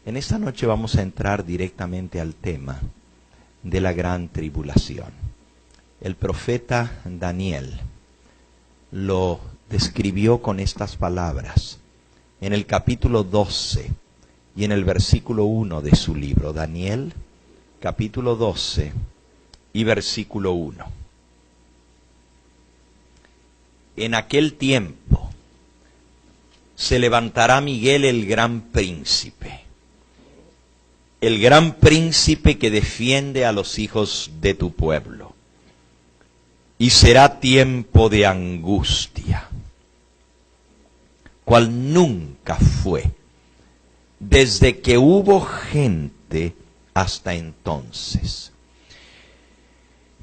En esta noche vamos a entrar directamente al tema de la gran tribulación. El profeta Daniel lo describió con estas palabras en el capítulo 12 y en el versículo 1 de su libro. Daniel, capítulo 12 y versículo 1. En aquel tiempo se levantará Miguel el gran príncipe que defiende a los hijos de tu pueblo. Y será tiempo de angustia, cual nunca fue, desde que hubo gente hasta entonces.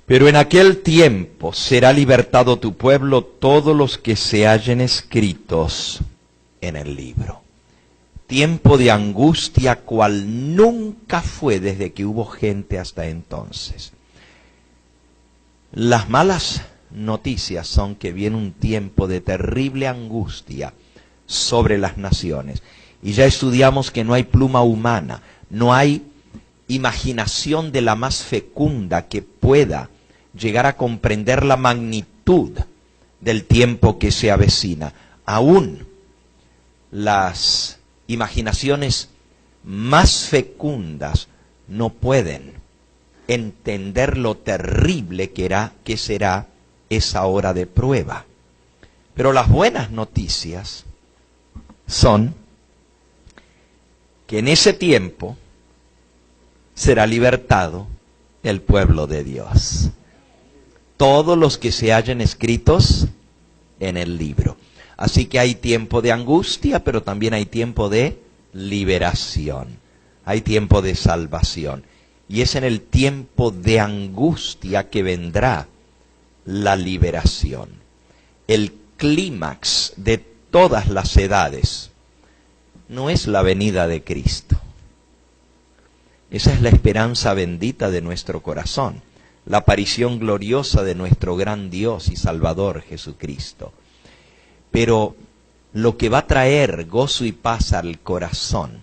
Pero en aquel tiempo será libertado tu pueblo, todos los que se hallen escritos en el libro. Tiempo de angustia cual nunca fue desde que hubo gente hasta entonces. Las malas noticias son que viene un tiempo de terrible angustia sobre las naciones. Y ya estudiamos que no hay pluma humana, no hay imaginación de la más fecunda que pueda llegar a comprender la magnitud del tiempo que se avecina. Aún las imaginaciones más fecundas no pueden entender lo terrible que será esa hora de prueba. Pero las buenas noticias son que en ese tiempo será libertado el pueblo de Dios. Todos los que se hallen escritos en el libro. Así que hay tiempo de angustia, pero también hay tiempo de liberación. Hay tiempo de salvación. Y es en el tiempo de angustia que vendrá la liberación. El clímax de todas las edades no es la venida de Cristo. Esa es la esperanza bendita de nuestro corazón, la aparición gloriosa de nuestro gran Dios y Salvador Jesucristo. Pero lo que va a traer gozo y paz al corazón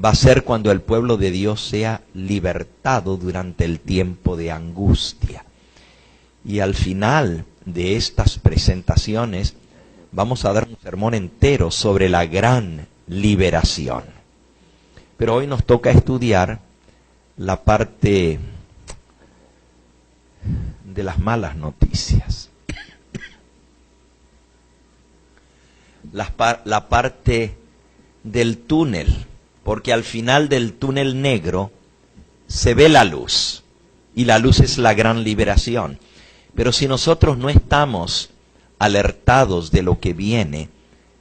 va a ser cuando el pueblo de Dios sea libertado durante el tiempo de angustia. Y al final de estas presentaciones vamos a dar un sermón entero sobre la gran liberación. Pero hoy nos toca estudiar la parte de las malas noticias. La parte del túnel, porque al final del túnel negro se ve la luz, y la luz es la gran liberación. Pero si nosotros no estamos alertados de lo que viene,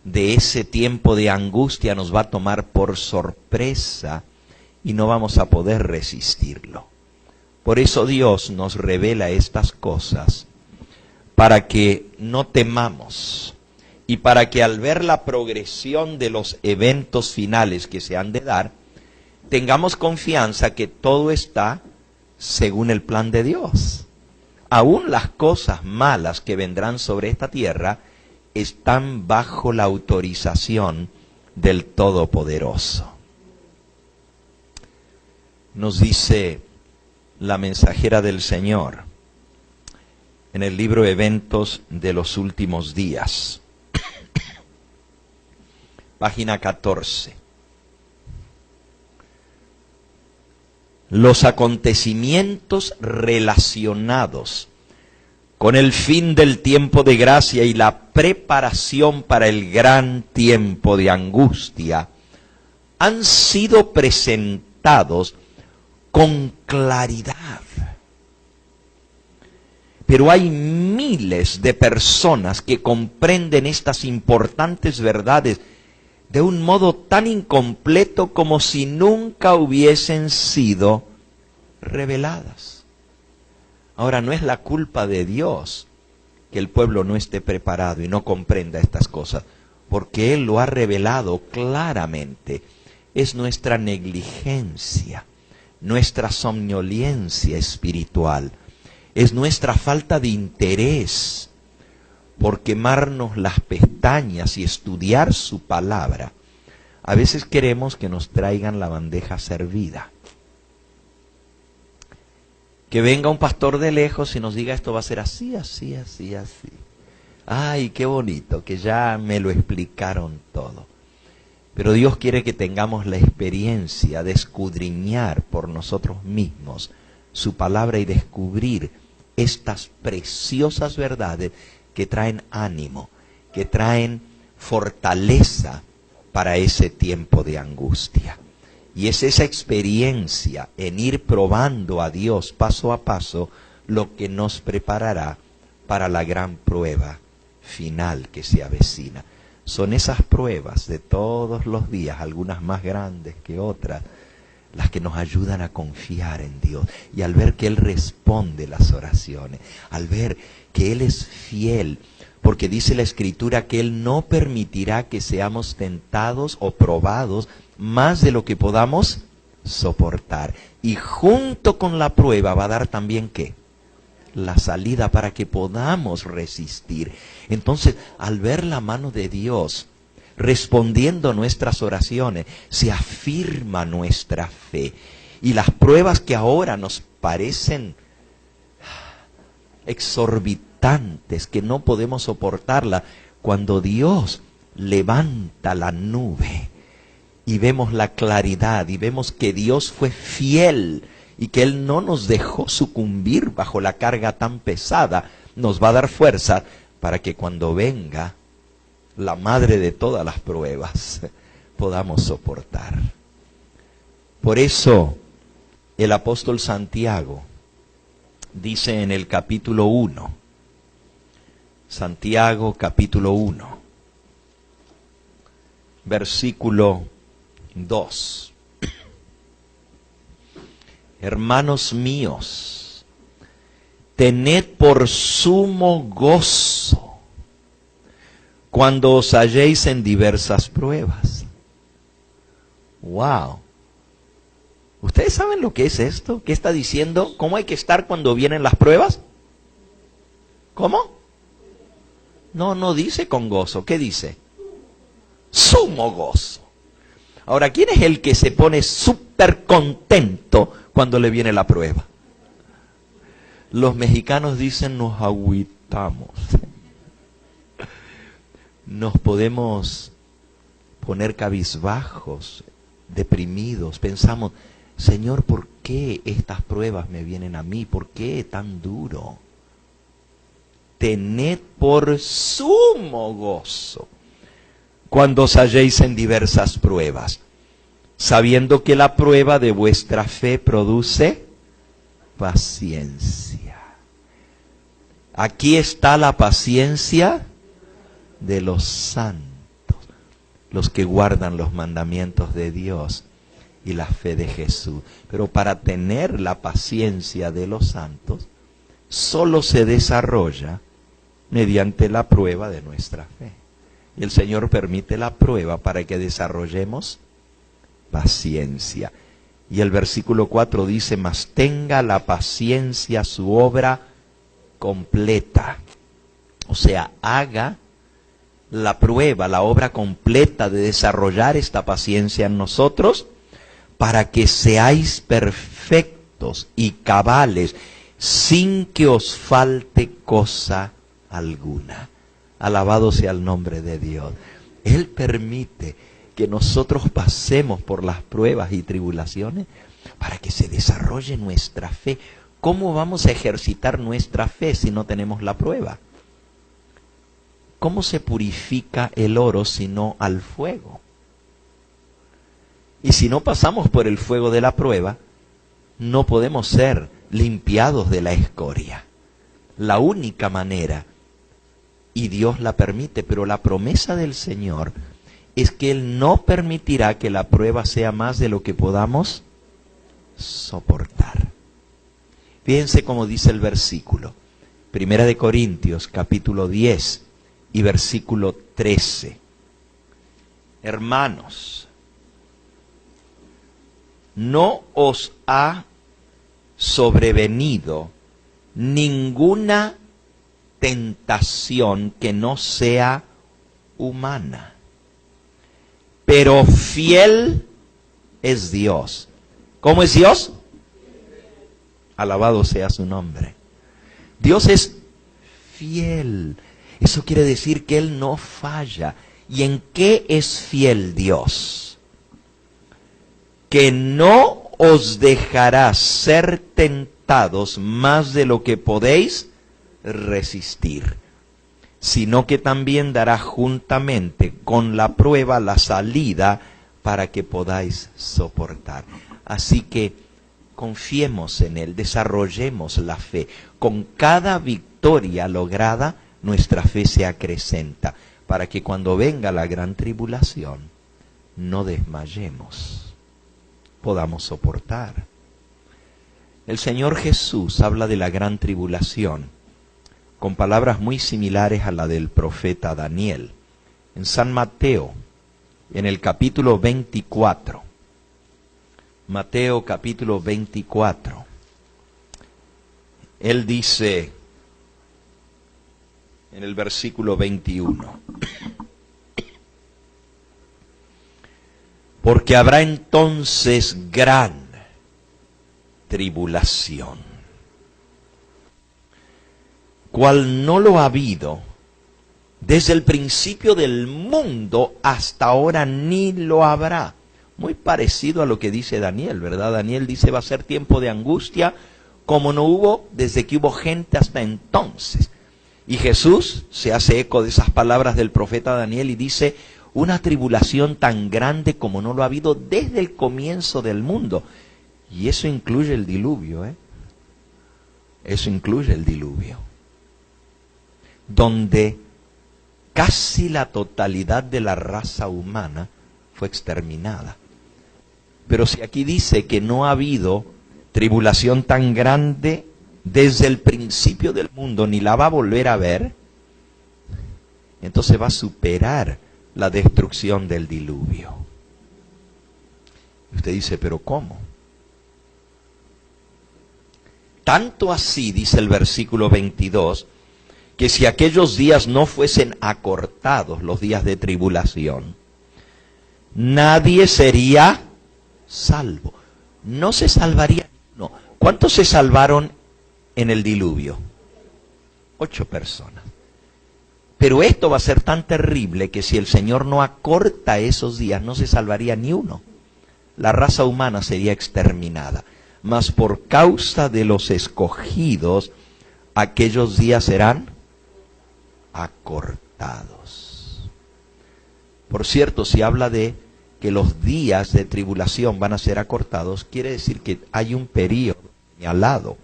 de ese tiempo de angustia nos va a tomar por sorpresa y no vamos a poder resistirlo. Por eso Dios nos revela estas cosas, para que no temamos y para que al ver la progresión de los eventos finales que se han de dar, tengamos confianza que todo está según el plan de Dios. Aún las cosas malas que vendrán sobre esta tierra están bajo la autorización del Todopoderoso. Nos dice la mensajera del Señor en el libro Eventos de los Últimos Días, página 14. Los acontecimientos relacionados con el fin del tiempo de gracia y la preparación para el gran tiempo de angustia han sido presentados con claridad. Pero hay miles de personas que comprenden estas importantes verdades de un modo tan incompleto como si nunca hubiesen sido reveladas. Ahora, no es la culpa de Dios que el pueblo no esté preparado y no comprenda estas cosas, porque Él lo ha revelado claramente. Es nuestra negligencia, nuestra somnolencia espiritual, es nuestra falta de interés por quemarnos las pestañas y estudiar su palabra, A veces queremos que nos traigan la bandeja servida. Que venga un pastor de lejos y nos diga esto va a ser así, así, así, así. Ay, qué bonito, que ya me lo explicaron todo. Pero Dios quiere que tengamos la experiencia de escudriñar por nosotros mismos su palabra y descubrir estas preciosas verdades que traen ánimo, que traen fortaleza para ese tiempo de angustia. Y es esa experiencia en ir probando a Dios paso a paso lo que nos preparará para la gran prueba final que se avecina. Son esas pruebas de todos los días, algunas más grandes que otras, las que nos ayudan a confiar en Dios. Y al ver que Él responde las oraciones, al ver que Él es fiel, porque dice la Escritura que Él no permitirá que seamos tentados o probados más de lo que podamos soportar. Y junto con la prueba va a dar también, ¿qué? La salida para que podamos resistir. Entonces, al ver la mano de Dios respondiendo nuestras oraciones, se afirma nuestra fe. Y las pruebas que ahora nos parecen exorbitantes, que no podemos soportarlas, cuando Dios levanta la nube y vemos la claridad y vemos que Dios fue fiel y que Él no nos dejó sucumbir bajo la carga tan pesada, nos va a dar fuerza para que cuando venga la madre de todas las pruebas podamos soportar. Por eso el apóstol Santiago dice en el capítulo 1, Santiago capítulo 1, versículo 2. Hermanos míos, tened por sumo gozo cuando os halléis en diversas pruebas. ¡Wow! ¿Ustedes saben lo que es esto? ¿Qué está diciendo? ¿Cómo hay que estar cuando vienen las pruebas? ¿Cómo? No dice con gozo. ¿Qué dice? Sumo gozo. Ahora, ¿quién es el que se pone súper contento cuando le viene la prueba? Los mexicanos dicen nos agüitamos. Nos podemos poner cabizbajos, deprimidos. Pensamos, Señor, ¿por qué estas pruebas me vienen a mí? ¿Por qué tan duro? Tened por sumo gozo cuando os halléis en diversas pruebas, sabiendo que la prueba de vuestra fe produce paciencia. Aquí está la paciencia de los santos, los que guardan los mandamientos de Dios y la fe de Jesús. Pero para tener la paciencia de los santos, solo se desarrolla mediante la prueba de nuestra fe. Y el Señor permite la prueba para que desarrollemos paciencia. Y el versículo 4 dice, mas tenga la paciencia su obra completa. O sea, haga la prueba, la obra completa de desarrollar esta paciencia en nosotros, para que seáis perfectos y cabales, sin que os falte cosa alguna. Alabado sea el nombre de Dios. Él permite que nosotros pasemos por las pruebas y tribulaciones para que se desarrolle nuestra fe. ¿Cómo vamos a ejercitar nuestra fe si no tenemos la prueba? ¿Cómo se purifica el oro si no al fuego? Y si no pasamos por el fuego de la prueba, no podemos ser limpiados de la escoria. La única manera, y Dios la permite, pero la promesa del Señor es que Él no permitirá que la prueba sea más de lo que podamos soportar. Fíjense cómo dice el versículo. Primera de Corintios, capítulo 10 y versículo 13. Hermanos, no os ha sobrevenido ninguna tentación que no sea humana. pero fiel es Dios. ¿Cómo es Dios? Alabado sea su nombre. Dios es fiel. Eso quiere decir que Él no falla. ¿Y en qué es fiel Dios? Que no os dejará ser tentados más de lo que podéis resistir, sino que también dará juntamente con la prueba la salida para que podáis soportar. Así que confiemos en Él, desarrollemos la fe. Con cada victoria lograda, nuestra fe se acrecenta, para que cuando venga la gran tribulación, no desmayemos, podamos soportar. El Señor Jesús habla de la gran tribulación con palabras muy similares a la del profeta Daniel. En San Mateo, en el capítulo 24, Mateo capítulo 24, Él dice en el versículo 21, porque habrá entonces gran tribulación, cual no lo ha habido desde el principio del mundo hasta ahora, ni lo habrá. Muy parecido a lo que dice Daniel, ¿verdad? Daniel dice, va a ser tiempo de angustia como no hubo desde que hubo gente hasta entonces. Y Jesús se hace eco de esas palabras del profeta Daniel y dice, una tribulación tan grande como no lo ha habido desde el comienzo del mundo. Y eso incluye el diluvio, ¿eh? Eso incluye el diluvio, donde casi la totalidad de la raza humana fue exterminada. Pero si aquí dice que no ha habido tribulación tan grande desde el principio del mundo, ni la va a volver a ver, entonces va a superar la destrucción del diluvio. Usted dice, ¿pero cómo? Tanto así, dice el versículo 22, que si aquellos días no fuesen acortados, los días de tribulación, nadie sería salvo. No se salvaría uno. ¿Cuántos se salvaron en el diluvio? 8 personas. Pero esto va a ser tan terrible que si el Señor no acorta esos días, no se salvaría ni uno. La raza humana sería exterminada. Mas por causa de los escogidos, aquellos días serán acortados. Por cierto, si habla de que los días de tribulación van a ser acortados, quiere decir que hay un periodo señalado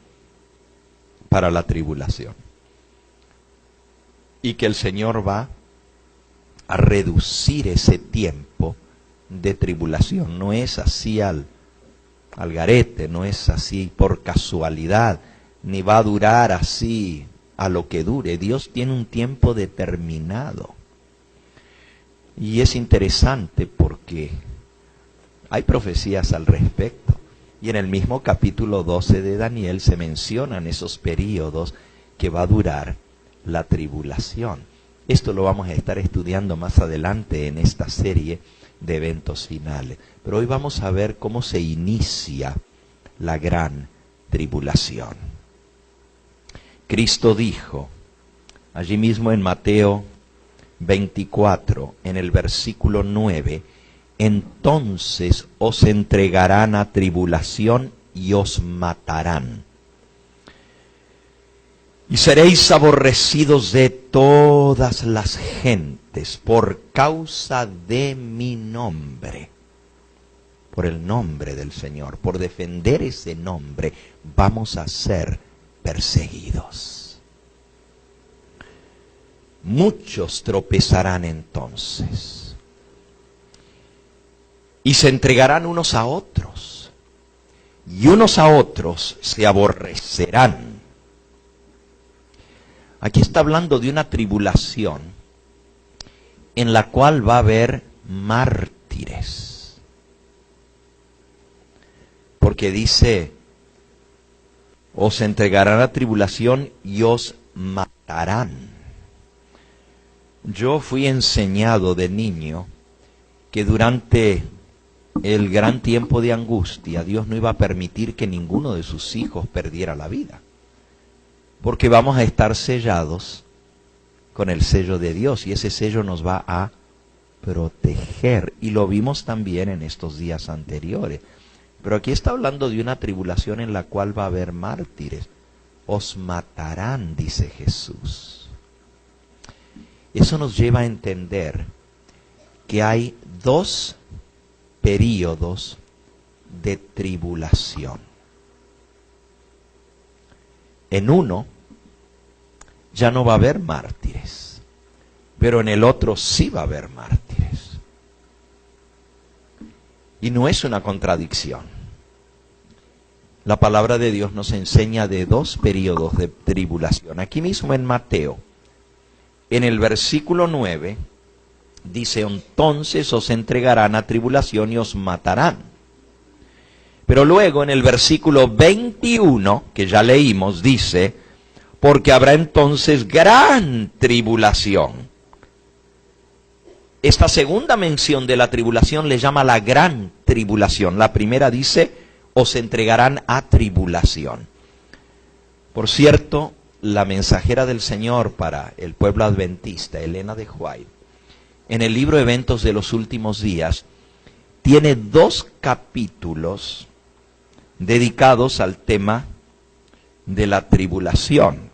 para la tribulación. Y que el Señor va a reducir ese tiempo de tribulación. No es así al garete, no es así por casualidad, ni va a durar así a lo que dure. Dios tiene un tiempo determinado. Y es interesante porque hay profecías al respecto. Y en el mismo capítulo 12 de Daniel se mencionan esos periodos que va a durar la tribulación. Esto lo vamos a estar estudiando más adelante en esta serie de eventos finales. Pero hoy vamos a ver cómo se inicia la gran tribulación. Cristo dijo, allí mismo en Mateo 24, en el versículo 9, entonces os entregarán a tribulación y os matarán. Y seréis aborrecidos de todas las gentes por causa de mi nombre. Por el nombre del Señor, por defender ese nombre, vamos a ser perseguidos. Muchos tropezarán entonces y se entregarán unos a otros, y unos a otros se aborrecerán. Aquí está hablando de una tribulación en la cual va a haber mártires. Porque dice, os entregarán a tribulación y os matarán. Yo fui enseñado de niño que durante el gran tiempo de angustia Dios no iba a permitir que ninguno de sus hijos perdiera la vida, porque vamos a estar sellados con el sello de Dios y ese sello nos va a proteger, y lo vimos también en estos días anteriores. Pero aquí está hablando de una tribulación en la cual va a haber mártires. Os matarán, dice Jesús. Eso nos lleva a entender que hay dos períodos de tribulación. En uno ya no va a haber mártires, pero en el otro sí va a haber mártires. Y no es una contradicción. La palabra de Dios nos enseña de dos periodos de tribulación. Aquí mismo en Mateo, en el versículo 9, dice: entonces os entregarán a tribulación y os matarán. Pero luego en el versículo 21, que ya leímos, dice: porque habrá entonces gran tribulación. Esta segunda mención de la tribulación le llama la gran tribulación. La primera dice: os entregarán a tribulación. Por cierto, la mensajera del Señor para el pueblo adventista, Elena de White, en el libro Eventos de los Últimos Días, tiene 2 capítulos dedicados al tema de la tribulación.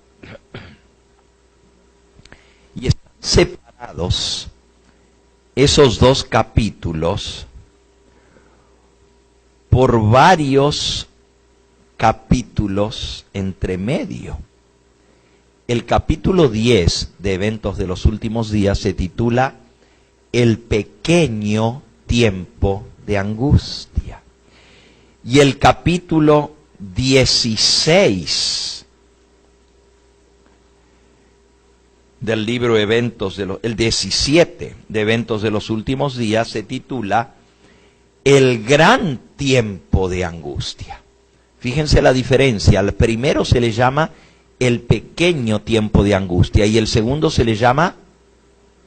Y están separados esos 2 capítulos por varios capítulos entre medio. El capítulo 10 de Eventos de los Últimos Días se titula El pequeño tiempo de angustia. Y el capítulo 16 del libro Eventos el 17 de Eventos de los Últimos Días se titula El gran tiempo de angustia. Fíjense la diferencia. Al primero se le llama el pequeño tiempo de angustia y el segundo se le llama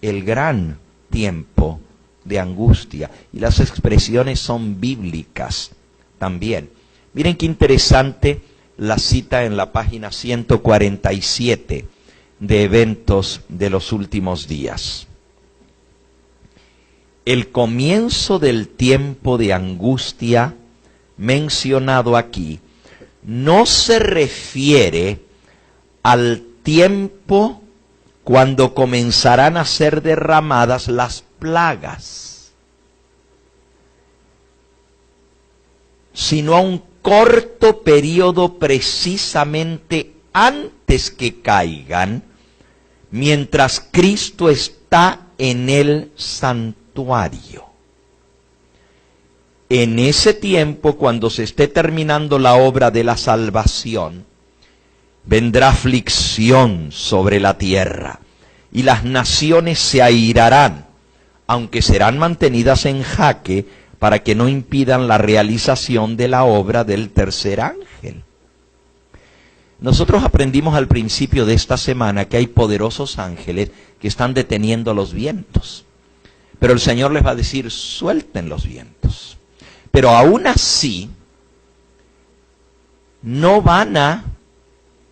el gran tiempo de angustia. Y las expresiones son bíblicas también. Miren qué interesante la cita en la página 147 de Eventos de los Últimos Días. El comienzo del tiempo de angustia mencionado aquí no se refiere al tiempo cuando comenzarán a ser derramadas las plagas, sino a un corto periodo precisamente antes que caigan, mientras Cristo está en el santuario. En ese tiempo, cuando se esté terminando la obra de la salvación, vendrá aflicción sobre la tierra, y las naciones se airarán, aunque serán mantenidas en jaque para que no impidan la realización de la obra del tercer ángel. Nosotros aprendimos al principio de esta semana que hay poderosos ángeles que están deteniendo los vientos. Pero el Señor les va a decir: suelten los vientos. Pero aún así, no van a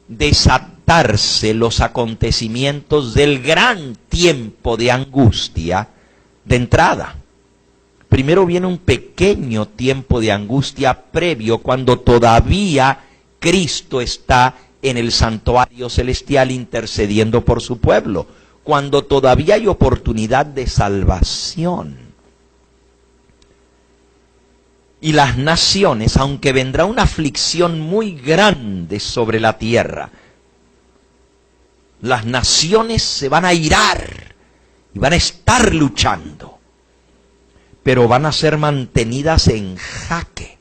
desatarse los acontecimientos del gran tiempo de angustia de entrada. Primero viene un pequeño tiempo de angustia previo, cuando todavía Cristo está en el santuario celestial intercediendo por su pueblo, cuando todavía hay oportunidad de salvación. Y las naciones, aunque vendrá una aflicción muy grande sobre la tierra, las naciones se van a irar y van a estar luchando, pero van a ser mantenidas en jaque.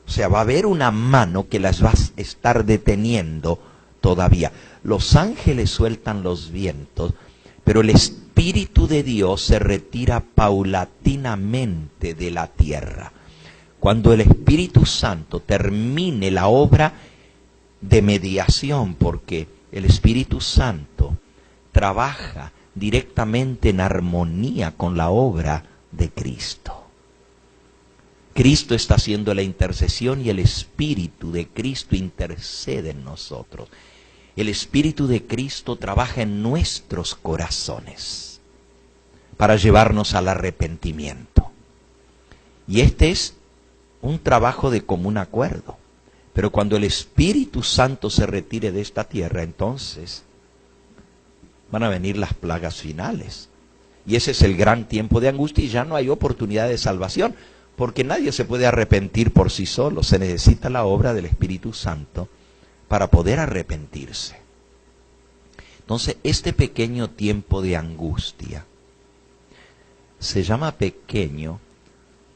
O sea, va a haber una mano que las va a estar deteniendo todavía. Los ángeles sueltan los vientos, pero el Espíritu de Dios se retira paulatinamente de la tierra. Cuando el Espíritu Santo termine la obra de mediación, porque el Espíritu Santo trabaja directamente en armonía con la obra de Cristo. Cristo está haciendo la intercesión y el Espíritu de Cristo intercede en nosotros. El Espíritu de Cristo trabaja en nuestros corazones para llevarnos al arrepentimiento. Y este es un trabajo de común acuerdo. Pero cuando el Espíritu Santo se retire de esta tierra, entonces van a venir las plagas finales. Y ese es el gran tiempo de angustia y ya no hay oportunidad de salvación, porque nadie se puede arrepentir por sí solo. Se necesita la obra del Espíritu Santo para poder arrepentirse. Entonces, este pequeño tiempo de angustia se llama pequeño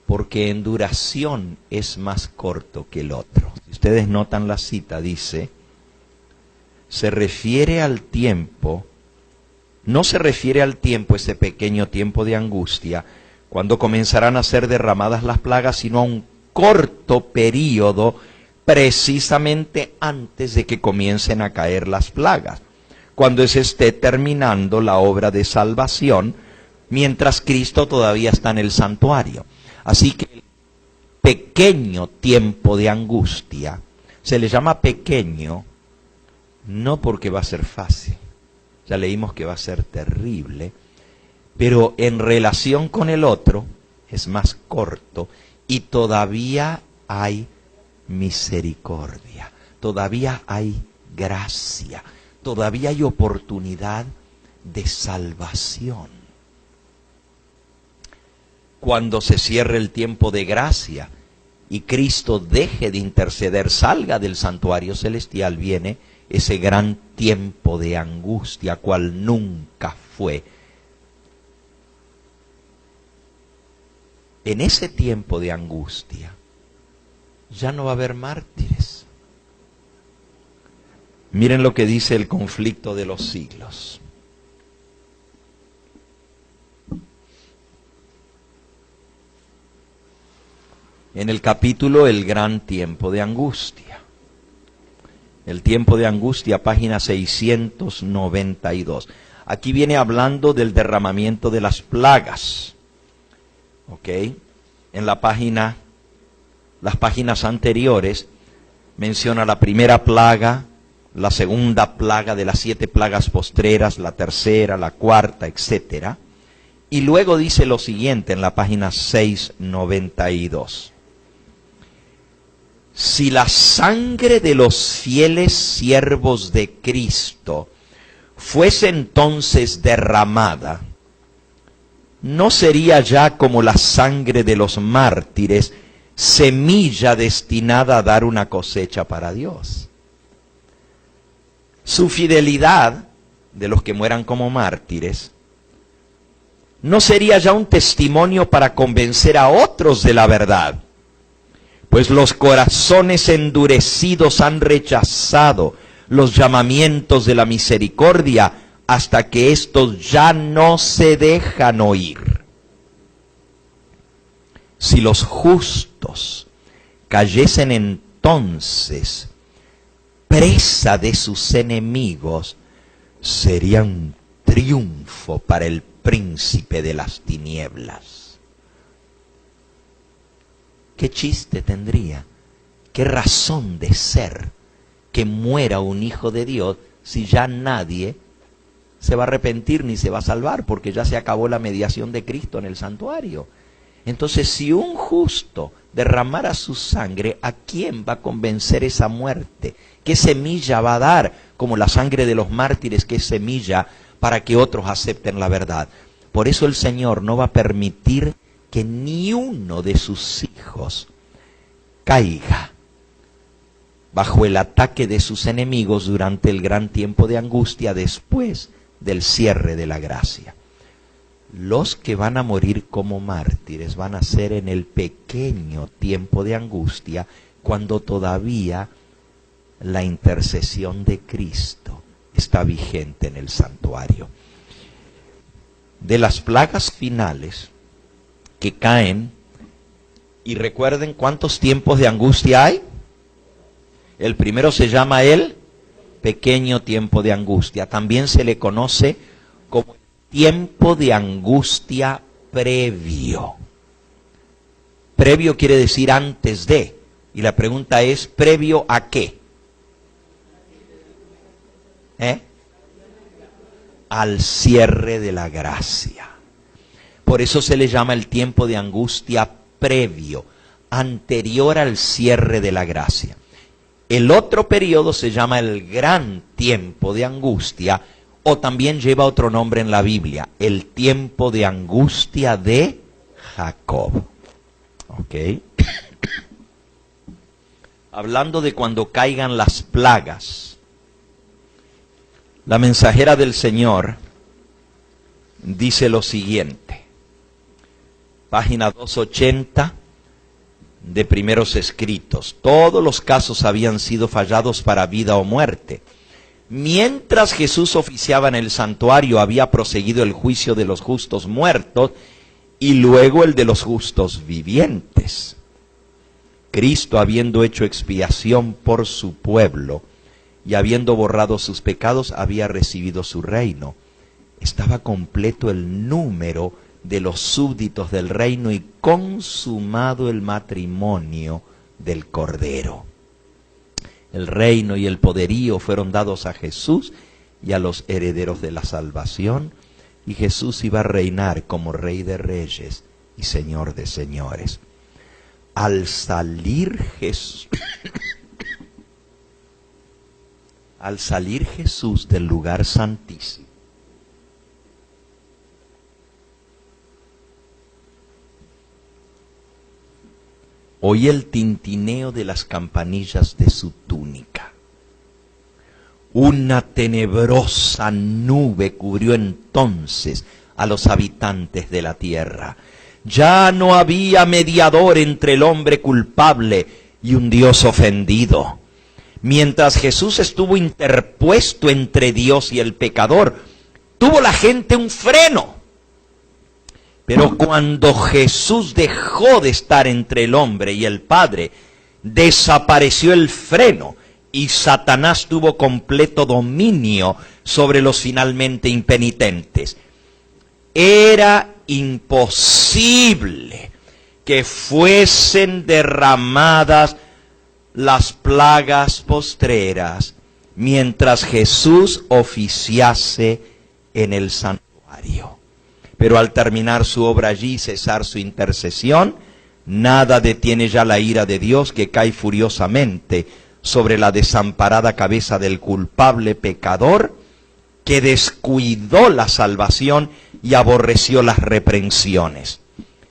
porque en duración es más corto que el otro. Si ustedes notan la cita, dice, se refiere al tiempo, no se refiere al tiempo, ese pequeño tiempo de angustia, cuando comenzarán a ser derramadas las plagas, sino a un corto periodo precisamente antes de que comiencen a caer las plagas, cuando se esté terminando la obra de salvación, mientras Cristo todavía está en el santuario. Así que el pequeño tiempo de angustia se le llama pequeño no porque va a ser fácil, ya leímos que va a ser terrible, pero en relación con el otro es más corto y todavía hay misericordia, todavía hay gracia, todavía hay oportunidad de salvación. Cuando se cierre el tiempo de gracia y Cristo deje de interceder, salga del santuario celestial, viene ese gran tiempo de angustia, cual nunca fue. En ese tiempo de angustia ya no va a haber mártires. Miren lo que dice el conflicto de los siglos. En el capítulo El gran tiempo de angustia. El tiempo de angustia, página 692. Aquí viene hablando del derramamiento de las plagas. ¿Ok? En la página, las páginas anteriores, menciona la primera plaga, la segunda plaga de las 7 plagas postreras, la tercera, la cuarta, etc. Y luego dice lo siguiente en la página 692. Si la sangre de los fieles siervos de Cristo fuese entonces derramada, ¿no sería ya como la sangre de los mártires, semilla destinada a dar una cosecha para Dios? Su fidelidad, de los que mueran como mártires, ¿no sería ya un testimonio para convencer a otros de la verdad? Pues los corazones endurecidos han rechazado los llamamientos de la misericordia hasta que estos ya no se dejan oír. Si los justos cayesen entonces presa de sus enemigos, sería un triunfo para el príncipe de las tinieblas. ¿Qué chiste tendría? ¿Qué razón de ser que muera un hijo de Dios si ya nadie se va a arrepentir ni se va a salvar? Porque ya se acabó la mediación de Cristo en el santuario. Entonces, si un justo derramara su sangre, ¿a quién va a convencer esa muerte? ¿Qué semilla va a dar? Como la sangre de los mártires, ¿qué semilla para que otros acepten la verdad? Por eso el Señor no va a permitir que ni uno de sus hijos caiga bajo el ataque de sus enemigos durante el gran tiempo de angustia después del cierre de la gracia. Los que van a morir como mártires van a ser en el pequeño tiempo de angustia, cuando todavía la intercesión de Cristo está vigente en el santuario. De las plagas finales que caen, y recuerden cuántos tiempos de angustia hay. El primero se llama el pequeño tiempo de angustia. También se le conoce como tiempo de angustia previo. Previo quiere decir antes de. Y la pregunta es, ¿previo a qué? Al cierre de la gracia. Por eso se le llama el tiempo de angustia previo, anterior al cierre de la gracia. El otro periodo se llama el gran tiempo de angustia, o también lleva otro nombre en la Biblia, el tiempo de angustia de Jacob. ¿Ok? Hablando de cuando caigan las plagas, la mensajera del Señor dice lo siguiente, página 280 de Primeros Escritos. Todos los casos habían sido fallados para vida o muerte. Mientras Jesús oficiaba en el santuario, había proseguido el juicio de los justos muertos y luego el de los justos vivientes. Cristo, habiendo hecho expiación por su pueblo y habiendo borrado sus pecados, había recibido su reino. Estaba completo el número de los súbditos del reino y consumado el matrimonio del Cordero. El reino y el poderío fueron dados a Jesús y a los herederos de la salvación, y Jesús iba a reinar como Rey de Reyes y Señor de Señores. Al salir Jesús, del lugar santísimo, oí el tintineo de las campanillas de su túnica. Una tenebrosa nube cubrió entonces a los habitantes de la tierra. Ya no había mediador entre el hombre culpable y un Dios ofendido. Mientras Jesús estuvo interpuesto entre Dios y el pecador, tuvo la gente un freno. Pero cuando Jesús dejó de estar entre el hombre y el Padre, desapareció el freno y Satanás tuvo completo dominio sobre los finalmente impenitentes. Era imposible que fuesen derramadas las plagas postreras mientras Jesús oficiase en el santuario. Pero al terminar su obra allí y cesar su intercesión, nada detiene ya la ira de Dios, que cae furiosamente sobre la desamparada cabeza del culpable pecador que descuidó la salvación y aborreció las reprensiones.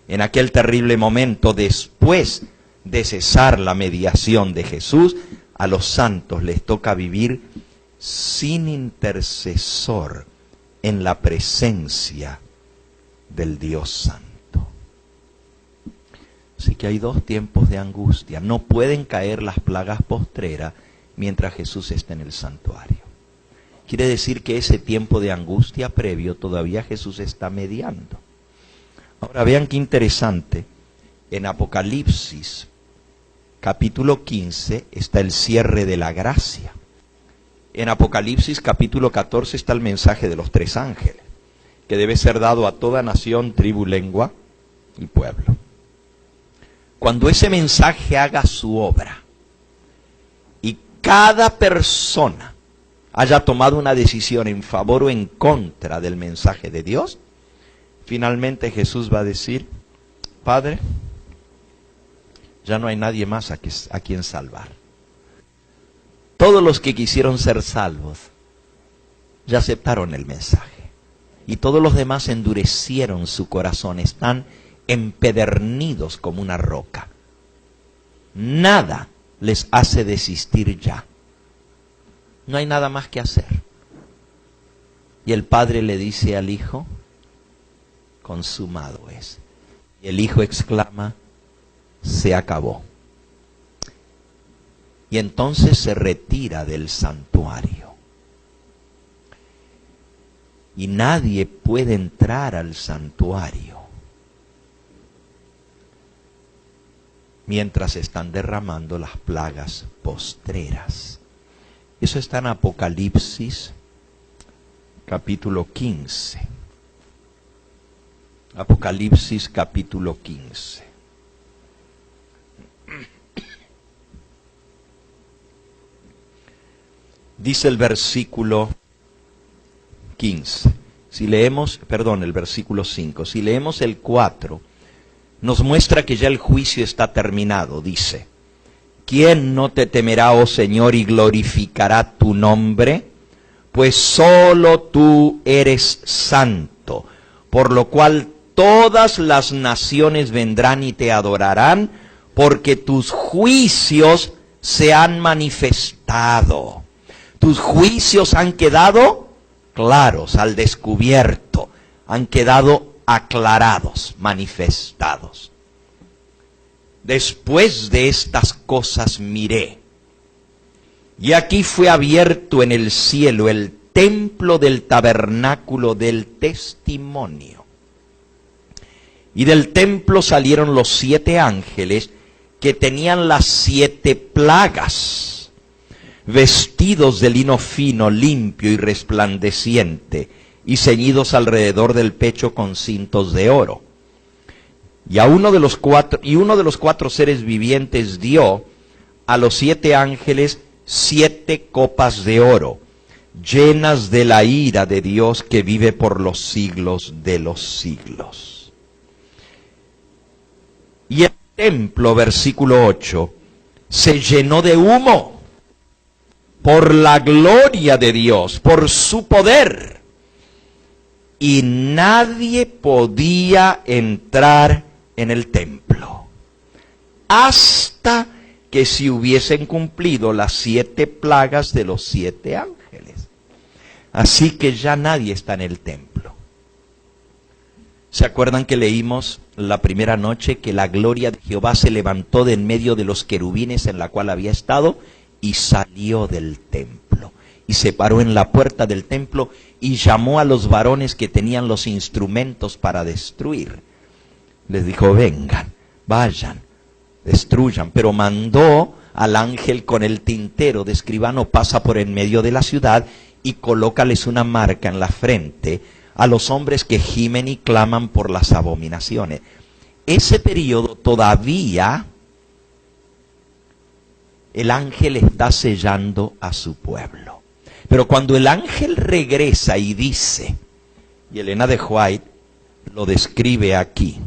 En aquel terrible momento, después de cesar la mediación de Jesús, a los santos les toca vivir sin intercesor en la presencia del Dios Santo. Así que hay dos tiempos de angustia. No pueden caer las plagas postreras mientras Jesús está en el santuario. Quiere decir que ese tiempo de angustia previo todavía Jesús está mediando. Ahora vean qué interesante. En Apocalipsis, capítulo 15, está el cierre de la gracia. En Apocalipsis, capítulo 14, está el mensaje de los tres ángeles, que debe ser dado a toda nación, tribu, lengua y pueblo. Cuando ese mensaje haga su obra y cada persona haya tomado una decisión en favor o en contra del mensaje de Dios, finalmente Jesús va a decir: Padre, ya no hay nadie más a quien salvar. Todos los que quisieron ser salvos ya aceptaron el mensaje. Y todos los demás endurecieron su corazón, están empedernidos como una roca. Nada les hace desistir ya. No hay nada más que hacer. Y el Padre le dice al Hijo: consumado es. Y el Hijo exclama: se acabó. Y entonces se retira del santuario. Y nadie puede entrar al santuario mientras están derramando las plagas postreras. Eso está en Apocalipsis, capítulo 15. Apocalipsis capítulo 15. Dice el versículo 15. Si leemos, perdón, el versículo 5. Si leemos el 4, nos muestra que ya el juicio está terminado. Dice: ¿quién no te temerá, oh Señor, y glorificará tu nombre? Pues solo tú eres santo, por lo cual todas las naciones vendrán y te adorarán, porque tus juicios se han manifestado. Tus juicios han quedado claros, al descubierto, han quedado aclarados, manifestados. Después de estas cosas miré, y aquí fue abierto en el cielo el templo del tabernáculo del testimonio. Y del templo salieron los 7 ángeles que tenían las 7 plagas, vestidos de lino fino, limpio y resplandeciente, y ceñidos alrededor del pecho con cintos de oro. Y uno de los 4 seres vivientes dio a los 7 ángeles 7 copas de oro, llenas de la ira de Dios que vive por los siglos de los siglos. Y el templo, versículo 8, se llenó de humo por la gloria de Dios, por su poder, y nadie podía entrar en el templo hasta que se hubiesen cumplido las 7 plagas de los 7 ángeles. Así que ya nadie está en el templo. ¿Se acuerdan que leímos la primera noche que la gloria de Jehová se levantó de en medio de los querubines en la cual había estado y salió del templo? Y se paró en la puerta del templo y llamó a los varones que tenían los instrumentos para destruir. Les dijo: vengan, vayan, destruyan. Pero mandó al ángel con el tintero de escribano: pasa por en medio de la ciudad y colócales una marca en la frente a los hombres que gimen y claman por las abominaciones. Ese periodo todavía el ángel está sellando a su pueblo. Pero cuando el ángel regresa y dice, y Elena de White lo describe aquí,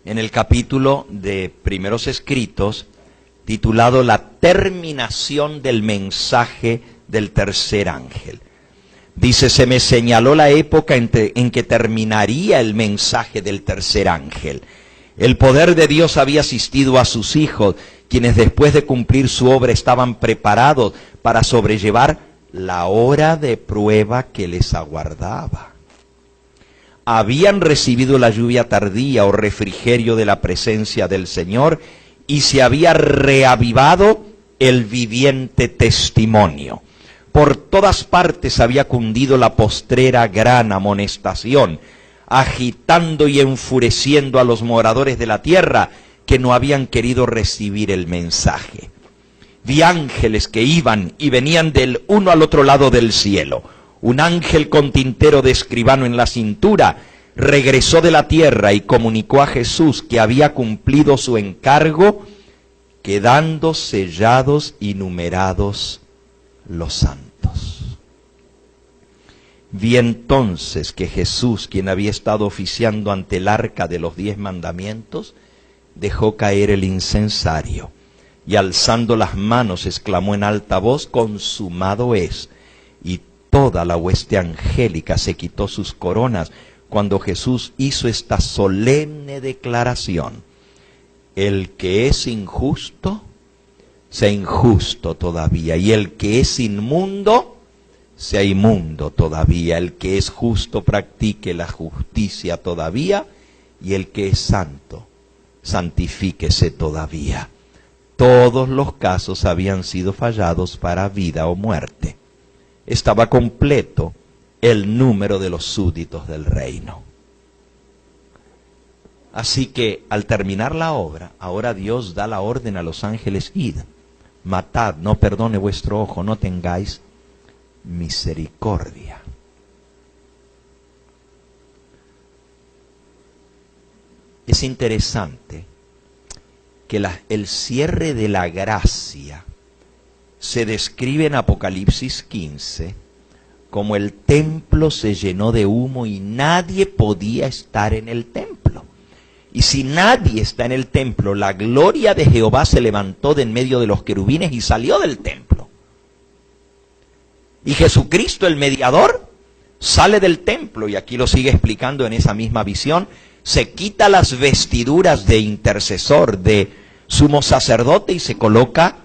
en el capítulo de Primeros Escritos, titulado La terminación del mensaje del tercer ángel. Dice: se me señaló la época en que terminaría el mensaje del tercer ángel. El poder de Dios había asistido a sus hijos, quienes después de cumplir su obra estaban preparados para sobrellevar la hora de prueba que les aguardaba. Habían recibido la lluvia tardía o refrigerio de la presencia del Señor, y se había reavivado el viviente testimonio. Por todas partes había cundido la postrera gran amonestación, agitando y enfureciendo a los moradores de la tierra que no habían querido recibir el mensaje. Vi ángeles que iban y venían del uno al otro lado del cielo. Un ángel con tintero de escribano en la cintura regresó de la tierra y comunicó a Jesús que había cumplido su encargo, quedando sellados y numerados los santos. Vi entonces que Jesús, quien había estado oficiando ante el arca de los 10 mandamientos, dejó caer el incensario y alzando las manos exclamó en alta voz: consumado es. Y toda la hueste angélica se quitó sus coronas cuando Jesús hizo esta solemne declaración: el que es injusto, sea injusto todavía, y el que es inmundo, sea inmundo todavía. El que es justo, practique la justicia todavía, y el que es santo, santifíquese todavía. Todos los casos habían sido fallados para vida o muerte. Estaba completo el número de los súbditos del reino. Así que al terminar la obra, ahora Dios da la orden a los ángeles: id, matad, no perdone vuestro ojo, no tengáis misericordia. Es interesante que el cierre de la gracia se describe en Apocalipsis 15 como el templo se llenó de humo y nadie podía estar en el templo. Y si nadie está en el templo, la gloria de Jehová se levantó de en medio de los querubines y salió del templo. Y Jesucristo, el mediador, sale del templo, y aquí lo sigue explicando en esa misma visión, se quita las vestiduras de intercesor, de sumo sacerdote, y se coloca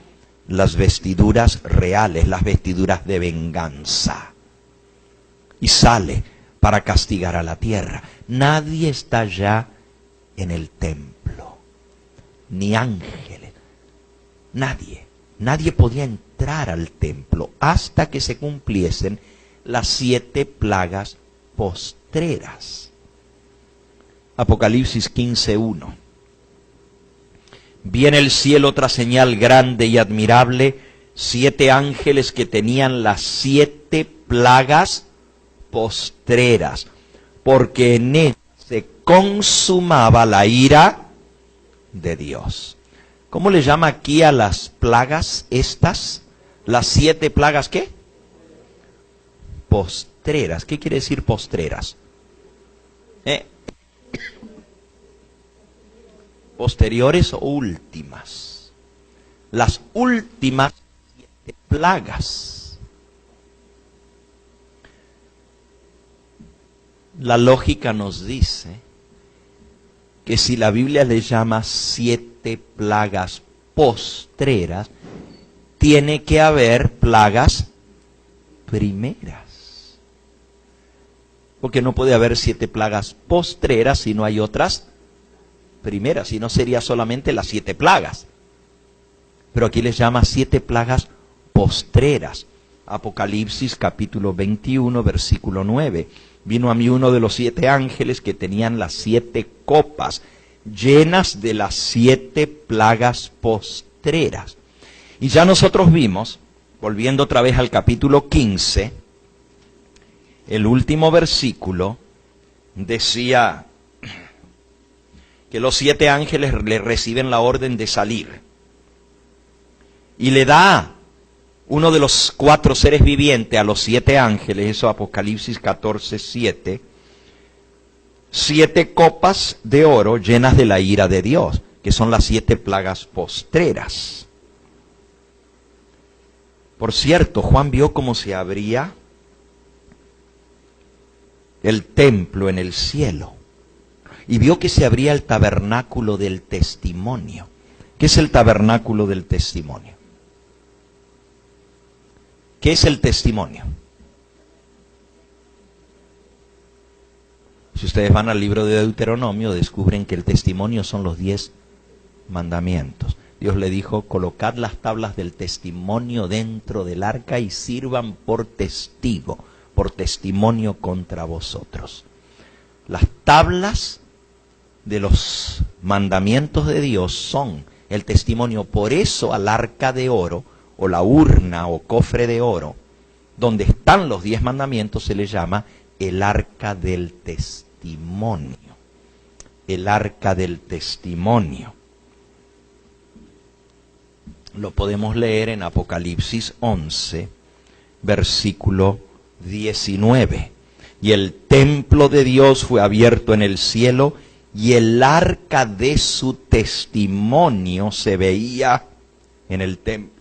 las vestiduras reales, las vestiduras de venganza. Y sale para castigar a la tierra. Nadie está ya en el templo, ni ángeles, nadie podía entrar al templo hasta que se cumpliesen las 7 plagas postreras. Apocalipsis 15:1. Vi en el cielo otra señal grande y admirable, 7 ángeles que tenían las 7 plagas postreras, porque en ellas se consumaba la ira de Dios. ¿Cómo le llama aquí a las plagas estas? Las 7 plagas, ¿qué? Postreras. ¿Qué quiere decir postreras? Posteriores o últimas. Las últimas 7 plagas. La lógica nos dice que si la Biblia le llama 7 plagas postreras, tiene que haber plagas primeras. Porque no puede haber 7 plagas postreras si no hay otras primeras, si no sería solamente las 7 plagas. Pero aquí les llama 7 plagas postreras. Apocalipsis capítulo 21, versículo 9. Vino a mí uno de los 7 ángeles que tenían las 7 copas llenas de las 7 plagas postreras. Y ya nosotros vimos, volviendo otra vez al capítulo 15, el último versículo decía que los 7 ángeles le reciben la orden de salir. Y le da uno de los 4 seres vivientes a los 7 ángeles, eso Apocalipsis 14:7, 7 copas de oro llenas de la ira de Dios, que son las 7 plagas postreras. Por cierto, Juan vio cómo se abría el templo en el cielo, y vio que se abría el tabernáculo del testimonio. ¿Qué es el tabernáculo del testimonio? ¿Qué es el testimonio? Si ustedes van al libro de Deuteronomio, descubren que el testimonio son los 10 mandamientos. Dios le dijo, colocad las tablas del testimonio dentro del arca y sirvan por testigo, por testimonio contra vosotros. Las tablas de los mandamientos de Dios son el testimonio. Por eso al arca de oro, o la urna o cofre de oro, donde están los 10 mandamientos, se le llama el arca del testimonio. El arca del testimonio. Lo podemos leer en Apocalipsis 11, versículo 19. Y el templo de Dios fue abierto en el cielo, y el arca de su testimonio se veía en el templo.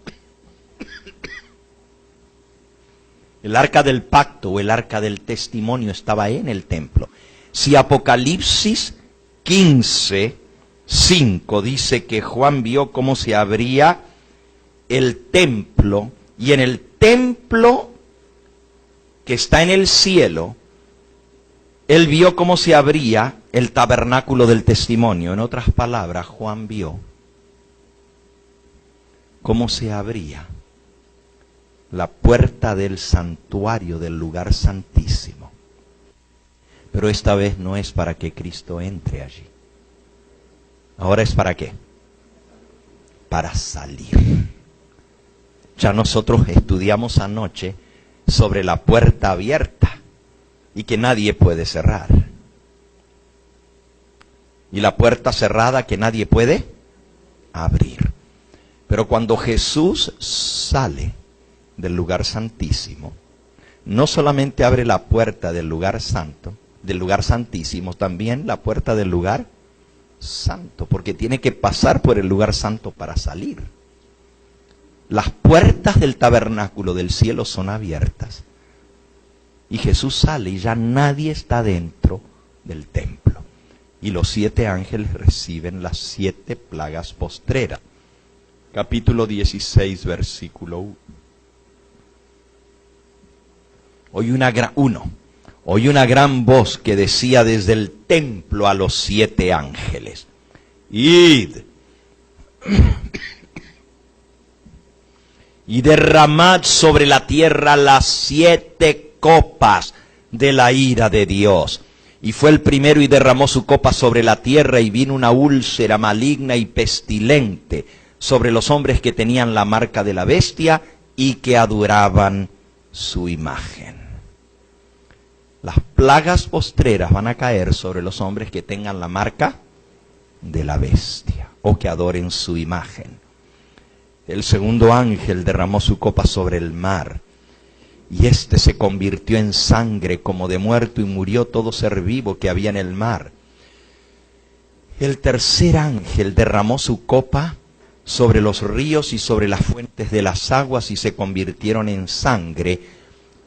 El arca del pacto o el arca del testimonio estaba en el templo. Si Apocalipsis 15:5 dice que Juan vio cómo se abría el templo, y en el templo que está en el cielo, él vio cómo se abría el tabernáculo del testimonio. En otras palabras, Juan vio cómo se abría la puerta del santuario, del lugar santísimo. Pero esta vez no es para que Cristo entre allí. Ahora es para qué? Para salir. Ya nosotros estudiamos anoche sobre la puerta abierta y que nadie puede cerrar. y la puerta cerrada que nadie puede abrir. Pero cuando Jesús sale del lugar santísimo, no solamente abre la puerta del lugar santo, del lugar santísimo, también la puerta del lugar santo, porque tiene que pasar por el lugar santo para salir. Las puertas del tabernáculo del cielo son abiertas y Jesús sale y ya nadie está dentro del templo. Y los 7 ángeles reciben las 7 plagas postreras. Capítulo 16, versículo 1. Oí una gran voz que decía desde el templo a los 7 ángeles: id y derramad sobre la tierra las 7 copas de la ira de Dios. Y fue el primero y derramó su copa sobre la tierra, y vino una úlcera maligna y pestilente sobre los hombres que tenían la marca de la bestia y que adoraban su imagen. Las plagas postreras van a caer sobre los hombres que tengan la marca de la bestia o que adoren su imagen. El segundo ángel derramó su copa sobre el mar, y éste se convirtió en sangre como de muerto, y murió todo ser vivo que había en el mar. El tercer ángel derramó su copa sobre los ríos y sobre las fuentes de las aguas, y se convirtieron en sangre.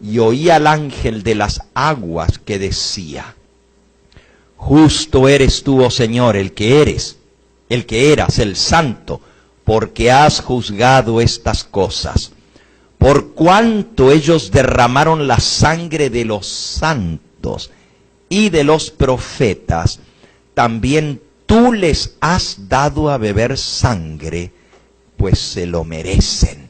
Y oí al ángel de las aguas que decía: justo eres tú, oh Señor, el que eras, el santo, porque has juzgado estas cosas. Por cuanto ellos derramaron la sangre de los santos y de los profetas, también tú les has dado a beber sangre, pues se lo merecen.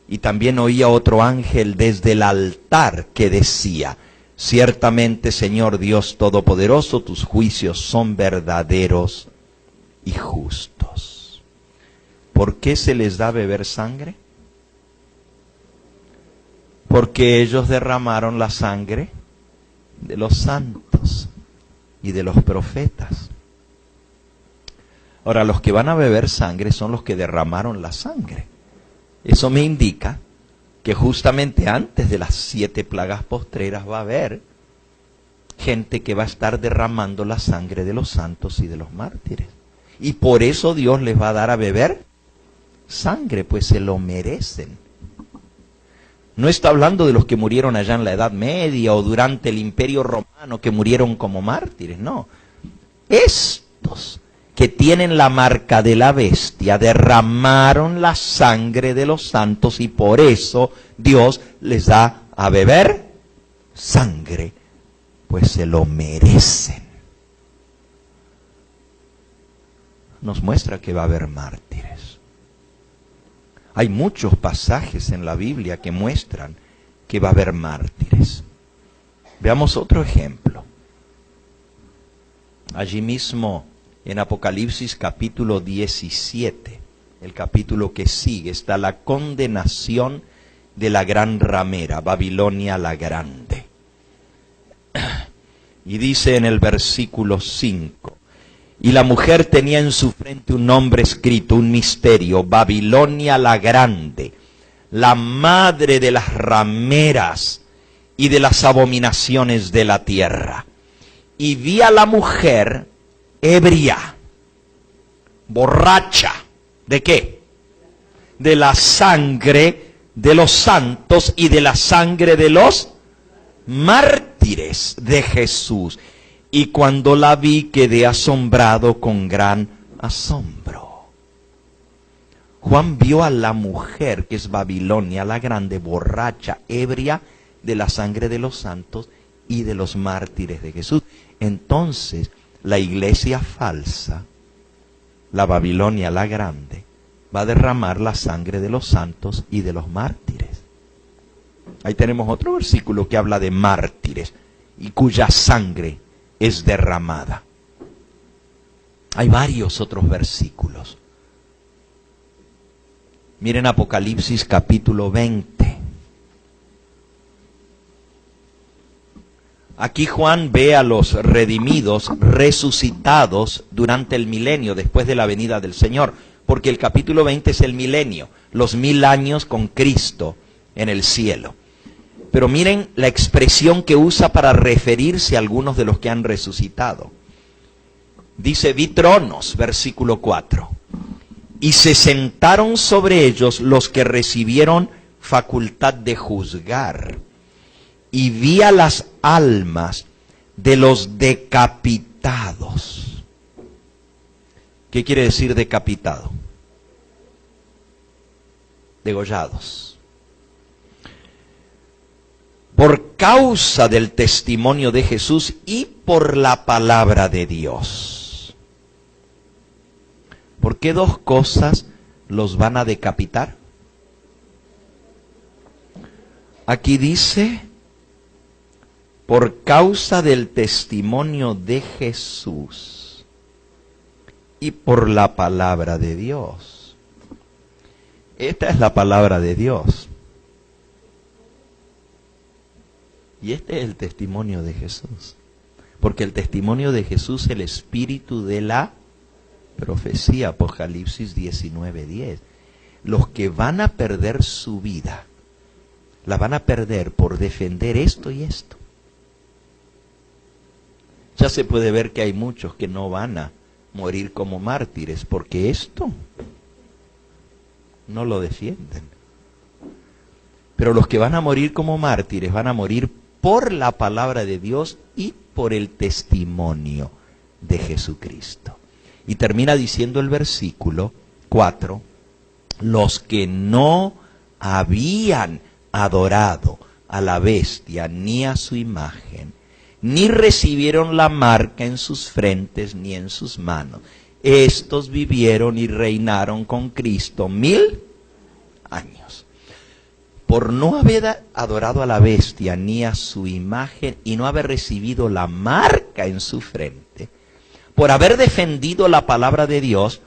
Y también oía otro ángel desde el altar que decía: ciertamente, Señor Dios Todopoderoso, tus juicios son verdaderos y justos. ¿Por qué se les da a beber sangre? Porque ellos derramaron la sangre de los santos y de los profetas. Ahora, los que van a beber sangre son los que derramaron la sangre. Eso me indica que justamente antes de las 7 plagas postreras va a haber gente que va a estar derramando la sangre de los santos y de los mártires. Y por eso Dios les va a dar a beber sangre, pues se lo merecen. No está hablando de los que murieron allá en la Edad Media o durante el Imperio Romano, que murieron como mártires, no. Estos que tienen la marca de la bestia derramaron la sangre de los santos, y por eso Dios les da a beber sangre, pues se lo merecen. Nos muestra que va a haber mártires. Hay muchos pasajes en la Biblia que muestran que va a haber mártires. Veamos otro ejemplo. Allí mismo en Apocalipsis capítulo 17, el capítulo que sigue, está la condenación de la gran ramera, Babilonia la Grande. Y dice en el versículo 5: y la mujer tenía en su frente un nombre escrito, un misterio: Babilonia la Grande, la madre de las rameras y de las abominaciones de la tierra. Y vi a la mujer ebria, borracha, ¿de qué? De la sangre de los santos y de la sangre de los mártires de Jesús. Y cuando la vi, quedé asombrado con gran asombro. Juan vio a la mujer, que es Babilonia la Grande, borracha, ebria de la sangre de los santos y de los mártires de Jesús. Entonces, la iglesia falsa, la Babilonia la Grande, va a derramar la sangre de los santos y de los mártires. Ahí tenemos otro versículo que habla de mártires y cuya sangre es derramada. Hay varios otros versículos. Miren Apocalipsis capítulo 20. Aquí Juan ve a los redimidos resucitados durante el milenio, después de la venida del Señor, porque el capítulo 20 es el milenio, los 1000 años con Cristo en el cielo. Pero miren la expresión que usa para referirse a algunos de los que han resucitado. Dice, vi tronos, versículo 4, y se sentaron sobre ellos los que recibieron facultad de juzgar. Y vi a las almas de los decapitados. ¿Qué quiere decir decapitado? Degollados. Por causa del testimonio de Jesús y por la palabra de Dios. ¿Por qué dos cosas los van a decapitar? Aquí dice, por causa del testimonio de Jesús y por la palabra de Dios. Esta es la palabra de Dios. Y este es el testimonio de Jesús. Porque el testimonio de Jesús es el espíritu de la profecía, Apocalipsis 19:10. Los que van a perder su vida, la van a perder por defender esto y esto. Ya se puede ver que hay muchos que no van a morir como mártires, porque esto no lo defienden. Pero los que van a morir como mártires van a morir por la palabra de Dios y por el testimonio de Jesucristo. Y termina diciendo el versículo 4, los que no habían adorado a la bestia ni a su imagen, ni recibieron la marca en sus frentes ni en sus manos. Estos vivieron y reinaron con Cristo 1000 años. Por no haber adorado a la bestia ni a su imagen y no haber recibido la marca en su frente, por haber defendido la palabra de Dios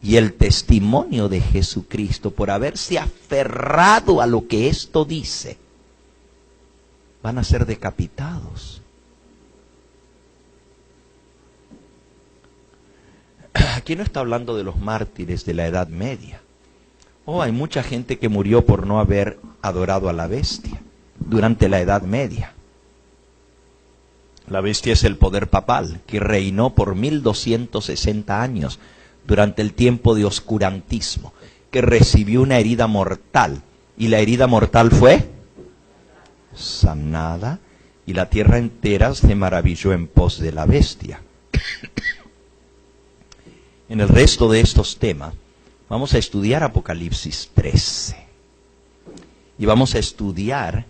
y el testimonio de Jesucristo, por haberse aferrado a lo que esto dice, van a ser decapitados. Aquí no está hablando de los mártires de la Edad Media. Hay mucha gente que murió por no haber adorado a la bestia durante la Edad Media. La bestia es el poder papal que reinó por 1260 años durante el tiempo de oscurantismo, que recibió una herida mortal, y la herida mortal fue sanada, y la tierra entera se maravilló en pos de la bestia. En el resto de estos temas vamos a estudiar Apocalipsis 13. Y vamos a estudiar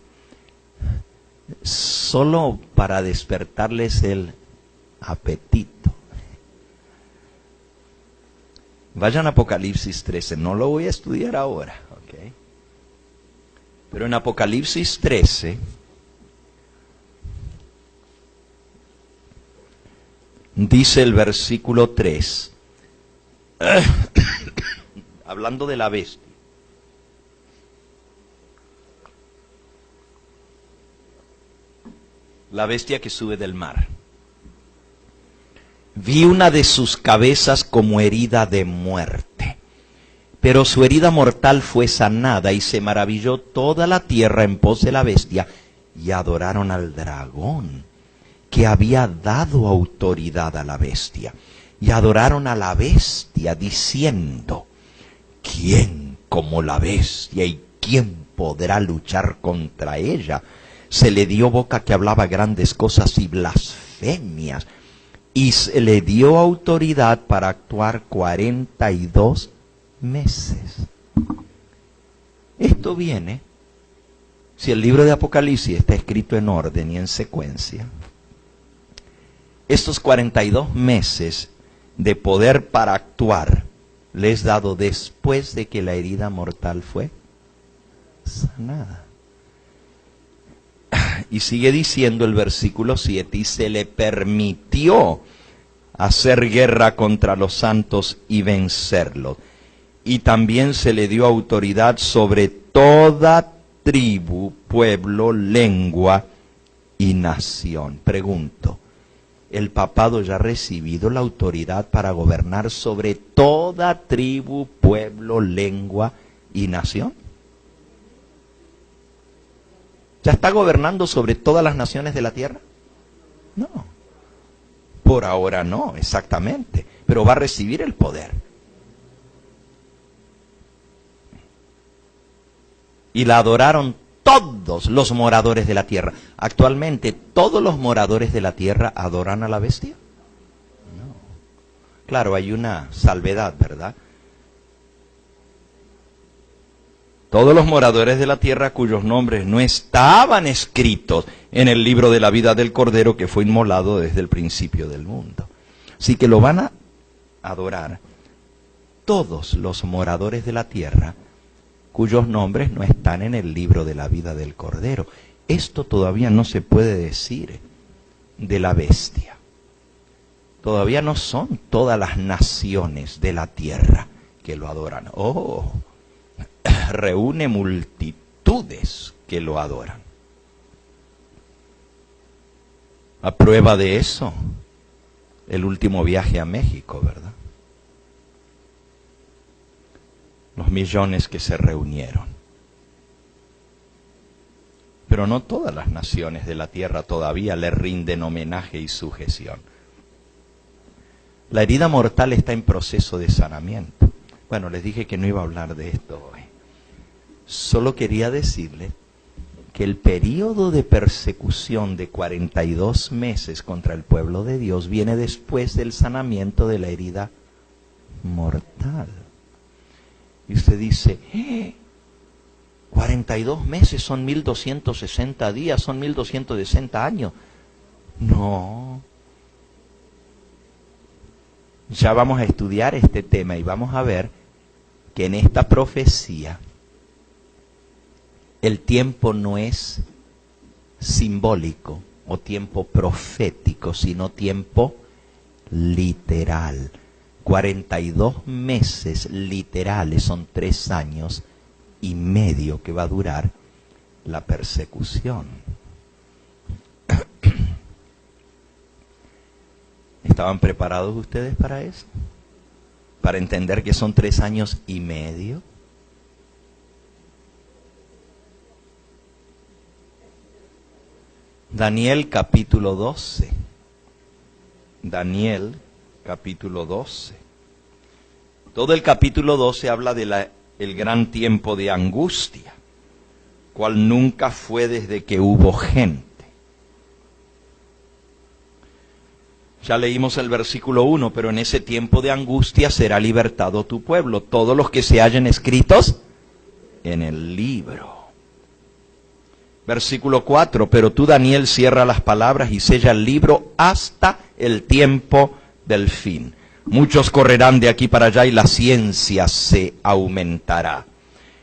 solo para despertarles el apetito. Vayan a Apocalipsis 13, no lo voy a estudiar ahora, ¿ok? Pero en Apocalipsis 13, dice el versículo 3, hablando de la bestia. La bestia que sube del mar. Vi una de sus cabezas como herida de muerte, pero su herida mortal fue sanada, y se maravilló toda la tierra en pos de la bestia, y adoraron al dragón, que había dado autoridad a la bestia. Y adoraron a la bestia, diciendo, ¿quién como la bestia y quién podrá luchar contra ella? Se le dio boca que hablaba grandes cosas y blasfemias, y se le dio autoridad para actuar 42 meses. Esto viene, si el libro de Apocalipsis está escrito en orden y en secuencia, estos 42 meses de poder para actuar le es dado después de que la herida mortal fue sanada. Y sigue diciendo el versículo 7, y se le permitió hacer guerra contra los santos y vencerlos. Y también se le dio autoridad sobre toda tribu, pueblo, lengua y nación. Pregunto, ¿el papado ya ha recibido la autoridad para gobernar sobre toda tribu, pueblo, lengua y nación? ¿Ya está gobernando sobre todas las naciones de la tierra? No. Por ahora no, exactamente. Pero va a recibir el poder. Y la adoraron todos los moradores de la tierra. Actualmente, ¿todos los moradores de la tierra adoran a la bestia? No. Claro, hay una salvedad, ¿verdad? Todos los moradores de la tierra cuyos nombres no estaban escritos en el libro de la vida del Cordero que fue inmolado desde el principio del mundo. Así que lo van a adorar todos los moradores de la tierra cuyos nombres no están en el libro de la vida del Cordero. Esto todavía no se puede decir de la bestia. Todavía no son todas las naciones de la tierra que lo adoran. Oh, reúne multitudes que lo adoran. A prueba de eso, el último viaje a México, ¿verdad? Los millones que se reunieron. Pero no todas las naciones de la tierra todavía le rinden homenaje y sujeción. La herida mortal está en proceso de sanamiento. Bueno, les dije que no iba a hablar de esto hoy. Solo quería decirles que el período de persecución de 42 meses contra el pueblo de Dios viene después del sanamiento de la herida mortal. Y usted dice, 42 meses son 1260 días, son 1260 años. No. Ya vamos a estudiar este tema y vamos a ver que en esta profecía el tiempo no es simbólico o tiempo profético, sino tiempo literal. 42 meses literales son 3 años y medio que va a durar la persecución. ¿Estaban preparados ustedes para eso? ¿Para entender que son 3 años y medio? Daniel capítulo 12. Daniel capítulo 12. Todo el capítulo 12 habla de el gran tiempo de angustia, cual nunca fue desde que hubo gente. Ya leímos el versículo 1, pero en ese tiempo de angustia será libertado tu pueblo, todos los que se hallen escritos en el libro. Versículo 4, pero tú, Daniel, cierra las palabras y sella el libro hasta el tiempo del fin. Muchos correrán de aquí para allá y la ciencia se aumentará.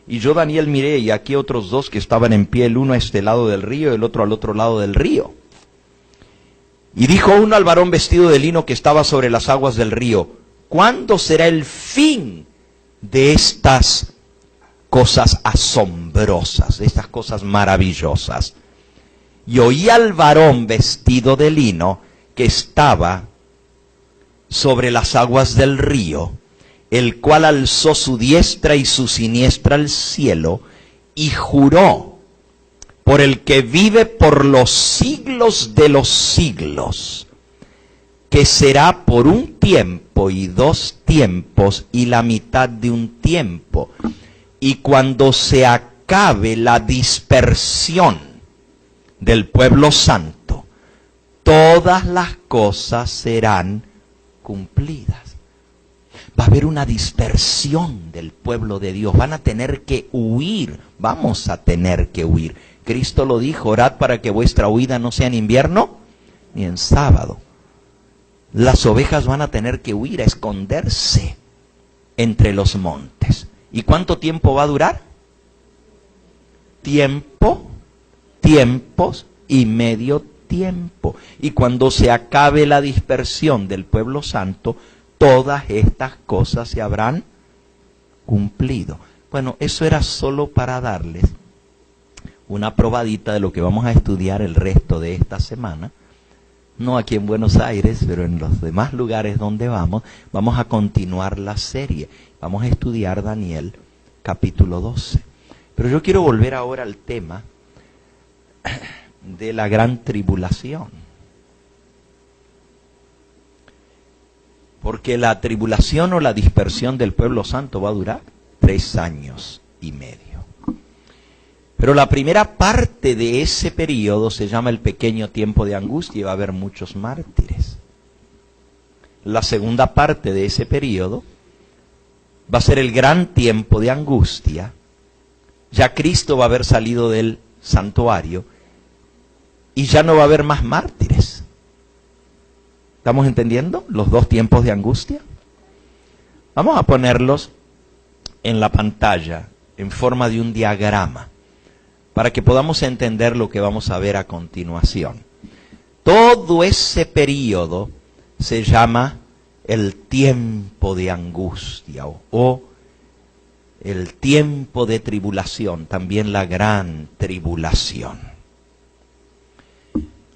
Y yo, Daniel, miré, y aquí otros 2 que estaban en pie, el uno a este lado del río, el otro al otro lado del río. Y dijo uno al varón vestido de lino que estaba sobre las aguas del río, ¿cuándo será el fin de estas cosas asombrosas, de estas cosas maravillosas? Y oí al varón vestido de lino que estaba sobre las aguas del río, el cual alzó su diestra y su siniestra al cielo y juró por el que vive por los siglos de los siglos, que será por un tiempo y 2 tiempos y la mitad de un tiempo. Y cuando se acabe la dispersión del pueblo santo, todas las cosas serán cumplidas. Va a haber una dispersión del pueblo de Dios. Van a tener que huir. Vamos a tener que huir. Cristo lo dijo, orad para que vuestra huida no sea en invierno ni en sábado. Las ovejas van a tener que huir, a esconderse entre los montes. ¿Y cuánto tiempo va a durar? Tiempo, tiempos y medio tiempo. Y cuando se acabe la dispersión del pueblo santo, todas estas cosas se habrán cumplido. Bueno, eso era solo para darles una probadita de lo que vamos a estudiar el resto de esta semana. No aquí en Buenos Aires, pero en los demás lugares donde vamos a continuar la serie. Vamos a estudiar Daniel capítulo 12. Pero yo quiero volver ahora al tema de la gran tribulación. Porque la tribulación o la dispersión del pueblo santo va a durar 3 años y medio. Pero la primera parte de ese periodo se llama el pequeño tiempo de angustia y va a haber muchos mártires. La segunda parte de ese periodo va a ser el gran tiempo de angustia. Ya Cristo va a haber salido del santuario y ya no va a haber más mártires. ¿Estamos entendiendo los 2 tiempos de angustia? Vamos a ponerlos en la pantalla en forma de un diagrama, para que podamos entender lo que vamos a ver a continuación. Todo ese periodo se llama el tiempo de angustia o el tiempo de tribulación, también la gran tribulación.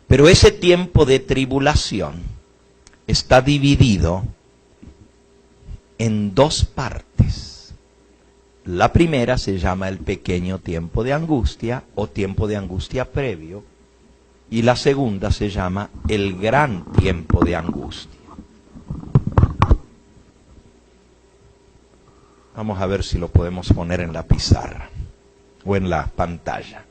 Pero ese tiempo de tribulación está dividido en 2 partes. La primera se llama el pequeño tiempo de angustia o tiempo de angustia previo, y la segunda se llama el gran tiempo de angustia. Vamos a ver si lo podemos poner en la pizarra o en la pantalla.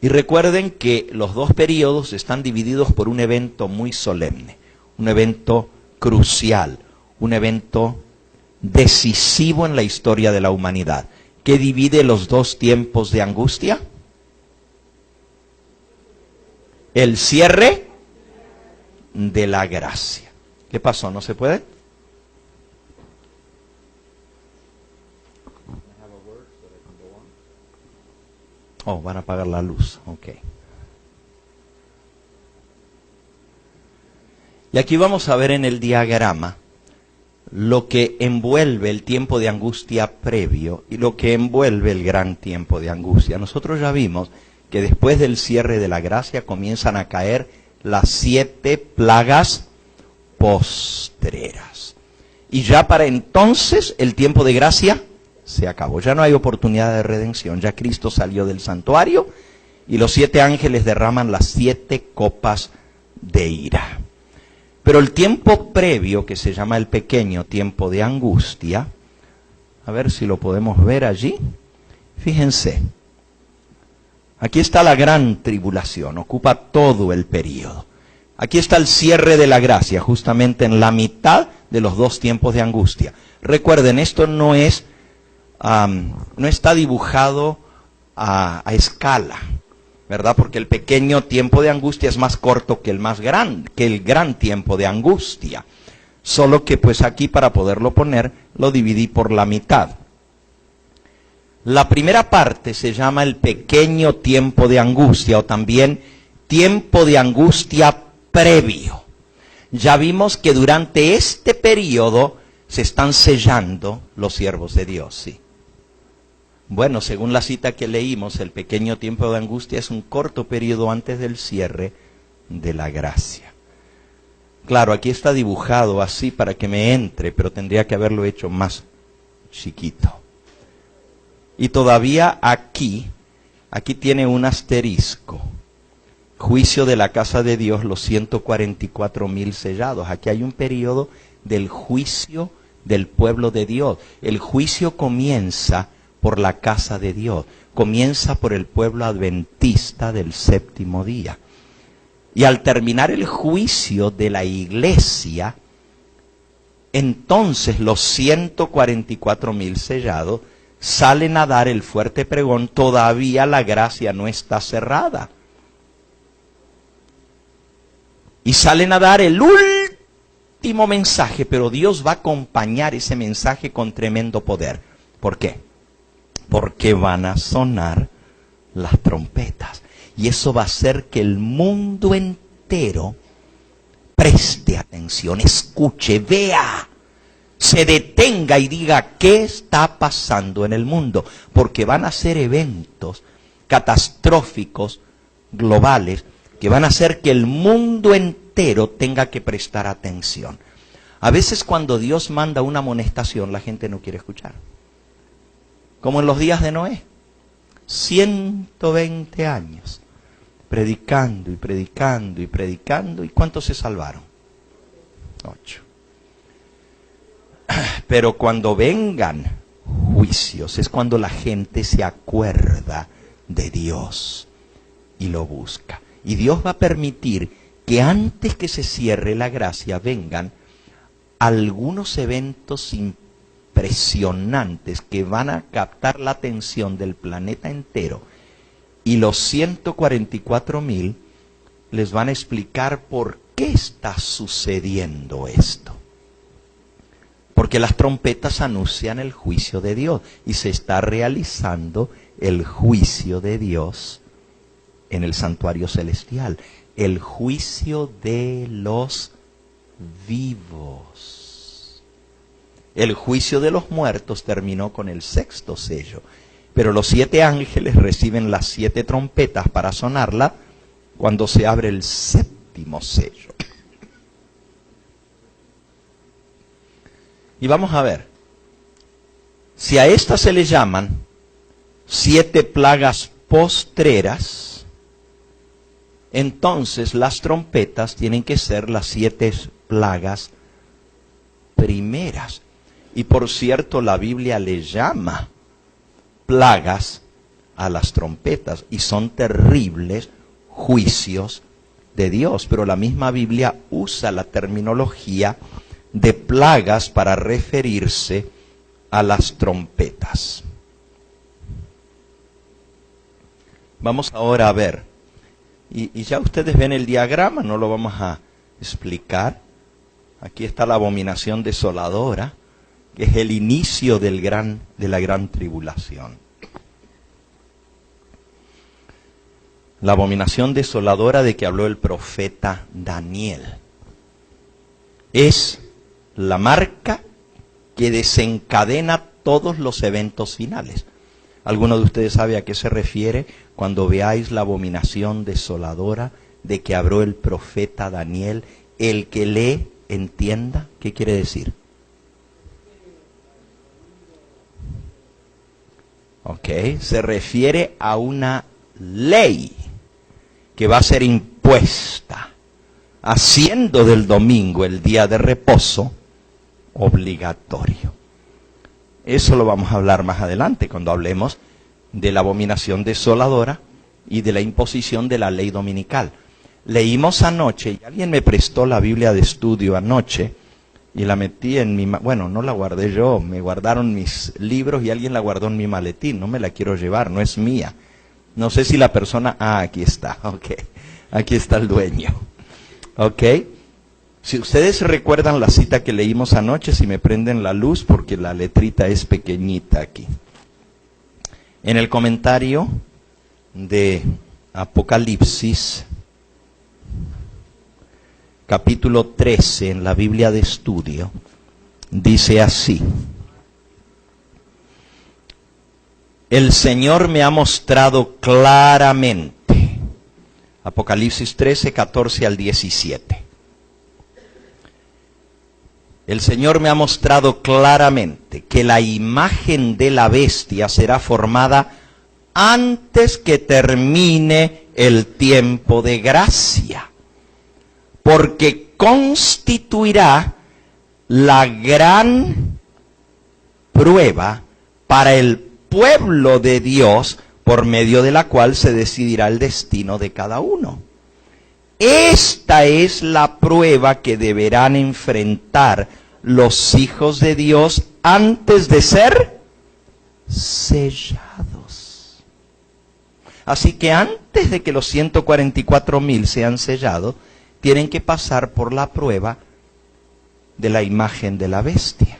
Y recuerden que los 2 periodos están divididos por un evento muy solemne, un evento crucial, un evento decisivo en la historia de la humanidad. ¿Qué divide los 2 tiempos de angustia? El cierre de la gracia. ¿Qué pasó? ¿No se puede? Oh, van a apagar la luz. Ok. Y aquí vamos a ver en el diagrama lo que envuelve el tiempo de angustia previo y lo que envuelve el gran tiempo de angustia. Nosotros ya vimos que después del cierre de la gracia comienzan a caer las 7 plagas postreras. Y ya para entonces el tiempo de gracia se acabó. Ya no hay oportunidad de redención. Ya Cristo salió del santuario y los 7 ángeles derraman las 7 copas de ira. Pero el tiempo previo, que se llama el pequeño tiempo de angustia, a ver si lo podemos ver allí. Fíjense, aquí está la gran tribulación, ocupa todo el periodo. Aquí está el cierre de la gracia, justamente en la mitad de los 2 tiempos de angustia. Recuerden, esto no está dibujado a escala, ¿verdad? Porque el pequeño tiempo de angustia es más corto que el gran tiempo de angustia. Solo que pues aquí, para poderlo poner, lo dividí por la mitad. La primera parte se llama el pequeño tiempo de angustia o también tiempo de angustia previo. Ya vimos que durante este periodo se están sellando los siervos de Dios, ¿sí? Bueno, según la cita que leímos, el pequeño tiempo de angustia es un corto periodo antes del cierre de la gracia. Claro, aquí está dibujado así para que me entre, pero tendría que haberlo hecho más chiquito. Y todavía aquí tiene un asterisco. Juicio de la casa de Dios, los 144,000 sellados. Aquí hay un periodo del juicio del pueblo de Dios. El juicio comienza por la casa de Dios, comienza por el pueblo adventista del 7º día. Y al terminar el juicio de la iglesia, entonces los 144,000 sellados salen a dar el fuerte pregón. Todavía la gracia no está cerrada. Y salen a dar el último mensaje, pero Dios va a acompañar ese mensaje con tremendo poder. ¿Por qué? Porque van a sonar las trompetas. Y eso va a hacer que el mundo entero preste atención, escuche, vea se detenga y diga qué está pasando en el mundo, porque van a ser eventos catastróficos, globales, que van a hacer que el mundo entero tenga que prestar atención. A veces cuando Dios manda una amonestación, la gente no quiere escuchar. Como en los días de Noé. 120 años, predicando y predicando y predicando. ¿Y cuántos se salvaron? 8. Pero cuando vengan juicios, es cuando la gente se acuerda de Dios y lo busca. Y Dios va a permitir que antes que se cierre la gracia vengan algunos eventos impresionantes que van a captar la atención del planeta entero. Y los 144,000 les van a explicar por qué está sucediendo esto. Porque las trompetas anuncian el juicio de Dios y se está realizando el juicio de Dios en el santuario celestial. El juicio de los vivos. El juicio de los muertos terminó con el 6º sello. Pero los 7 ángeles reciben las 7 trompetas para sonarla cuando se abre el 7º sello. Y vamos a ver, si a estas se le llaman 7 plagas postreras, entonces las trompetas tienen que ser las 7 plagas primeras. Y por cierto, la Biblia le llama plagas a las trompetas y son terribles juicios de Dios. Pero la misma Biblia usa la terminología de plagas para referirse a las trompetas. Vamos ahora a ver, y ya ustedes ven el diagrama, no lo vamos a explicar. Aquí está la abominación desoladora, que es el inicio de la gran tribulación. La abominación desoladora de que habló el profeta Daniel es la marca que desencadena todos los eventos finales. ¿Alguno de ustedes sabe a qué se refiere cuando veáis la abominación desoladora de que habló el profeta Daniel? El que lee, entienda, ¿qué quiere decir? Ok, se refiere a una ley que va a ser impuesta, haciendo del domingo el día de reposo obligatorio. Eso lo vamos a hablar más adelante cuando hablemos de la abominación desoladora y de la imposición de la ley dominical. Leímos anoche, y alguien me prestó la Biblia de estudio anoche, y la metí en mi... Bueno, no la guardé yo, me guardaron mis libros y alguien la guardó en mi maletín. No me la quiero llevar, no es mía. No sé si la persona... Ah, aquí está, ok. Aquí está el dueño. Ok. Si ustedes recuerdan la cita que leímos anoche, si me prenden la luz, porque la letrita es pequeñita aquí. En el comentario de Apocalipsis, capítulo 13, en la Biblia de estudio, dice así: el Señor me ha mostrado claramente, Apocalipsis 13, 14 al 17. El Señor me ha mostrado claramente que la imagen de la bestia será formada antes que termine el tiempo de gracia, porque constituirá la gran prueba para el pueblo de Dios, por medio de la cual se decidirá el destino de cada uno. Esta es la prueba que deberán enfrentar los hijos de Dios antes de ser sellados. Así que antes de que los 144,000 sean sellados, tienen que pasar por la prueba de la imagen de la bestia.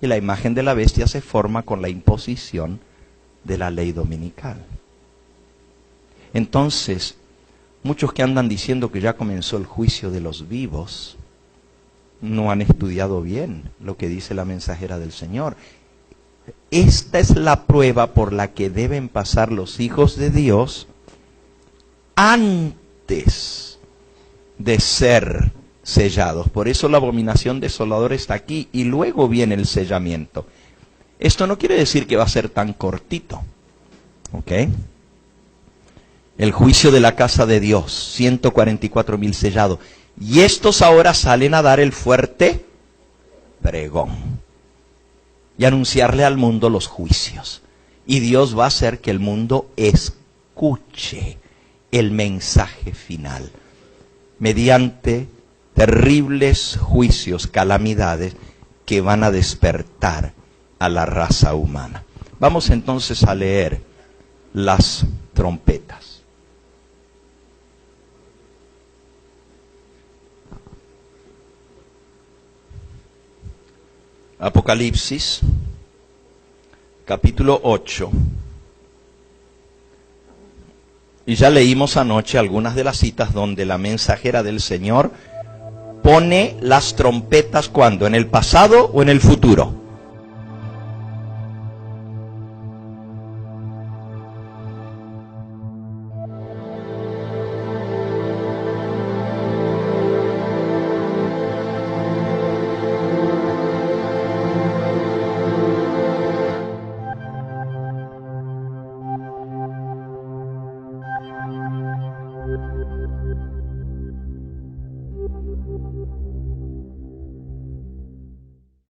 Y la imagen de la bestia se forma con la imposición de la ley dominical. Entonces, muchos que andan diciendo que ya comenzó el juicio de los vivos, no han estudiado bien lo que dice la mensajera del Señor. Esta es la prueba por la que deben pasar los hijos de Dios antes de ser sellados. Por eso la abominación desoladora está aquí y luego viene el sellamiento. Esto no quiere decir que va a ser tan cortito, ¿ok? El juicio de la casa de Dios, 144,000 sellados. Y estos ahora salen a dar el fuerte pregón y anunciarle al mundo los juicios. Y Dios va a hacer que el mundo escuche el mensaje final mediante terribles juicios, calamidades que van a despertar a la raza humana. Vamos entonces a leer las trompetas. Apocalipsis, capítulo 8. Y ya leímos anoche algunas de las citas donde la mensajera del Señor pone las trompetas, ¿cuándo? ¿En el pasado o en el futuro?